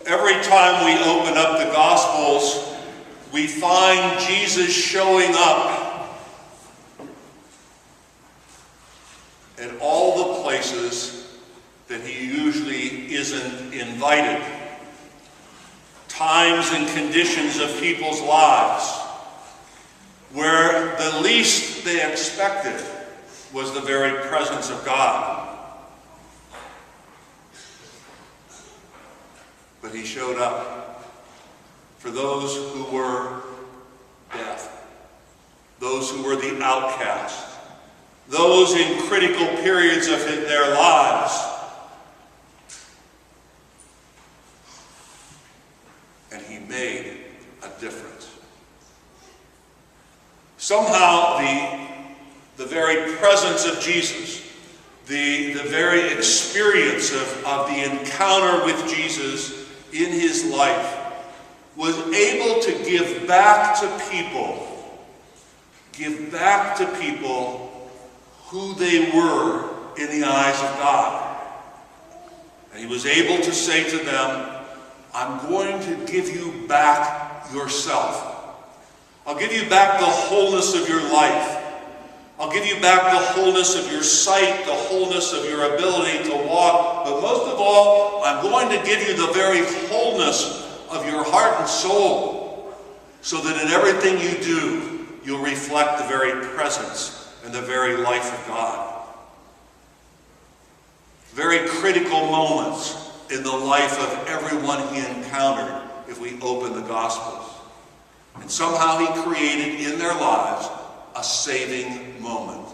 Every time we open up the Gospels, we find Jesus showing up at all the places that he usually isn't invited. Times and conditions of people's lives where the least they expected was the very presence of God. But he showed up for those who were deaf, those who were the outcast, those in critical periods of their lives. And he made a difference. Somehow the very presence of Jesus, the very experience of the encounter with Jesus in his life was able to give back to people who they were in the eyes of God. And he was able to say to them, I'm going to give you back yourself. I'll give you back the wholeness of your life. I'll give you back the wholeness of your sight, the wholeness of your ability to walk. But most of all, I'm going to give you the very wholeness of your heart and soul, so that in everything you do, you'll reflect the very presence and the very life of God. Very critical moments in the life of everyone he encountered if we open the Gospels. And somehow he created in their lives a saving moment.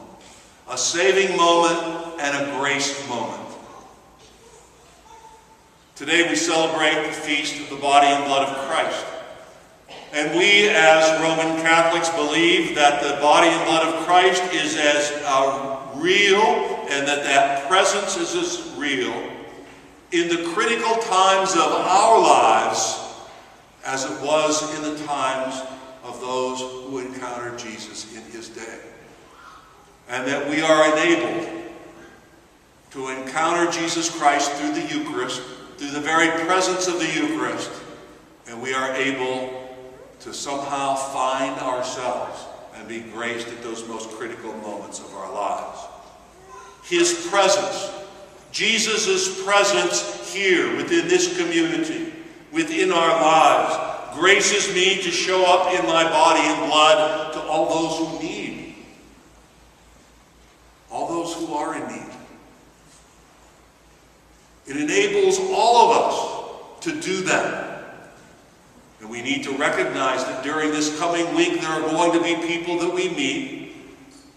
A saving moment and a grace moment. Today we celebrate the feast of the body and blood of Christ. And we as Roman Catholics believe that the body and blood of Christ is as real, and that presence is as real in the critical times of our lives as it was in the times of those who encountered Jesus in his day. And that we are enabled to encounter Jesus Christ through the Eucharist, through the very presence of the Eucharist, and we are able to somehow find ourselves and be graced at those most critical moments of our lives. His presence, Jesus' presence here within this community, within our lives, graces me to show up in my body and blood to all those who need, all those who are in need. It enables all of us to do that. And we need to recognize that during this coming week there are going to be people that we meet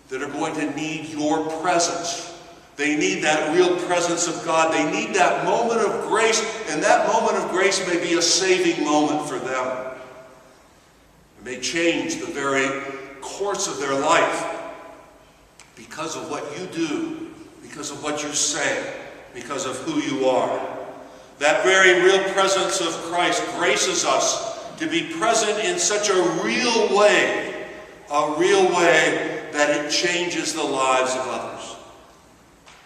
that are going to need your presence. They need that real presence of God. They need that moment of grace, and that moment of grace may be a saving moment for them. It may change the very course of their life because of what you do, because of what you say, because of who you are. That very real presence of Christ graces us to be present in such a real way that it changes the lives of others.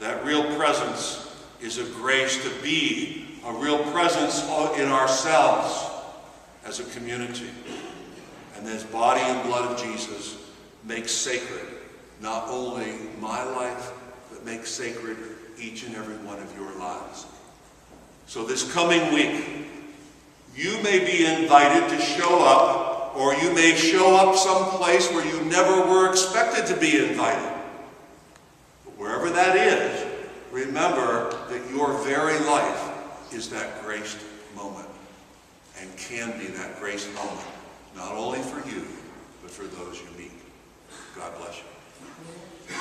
That real presence is a grace to be a real presence in ourselves as a community. And this body and blood of Jesus makes sacred not only my life, but makes sacred each and every one of your lives. So this coming week, you may be invited to show up, or you may show up someplace where you never were expected to be invited. But wherever that is, remember that your very life is that graced moment, and can be that graced moment, not only for you, but for those you meet. God bless you.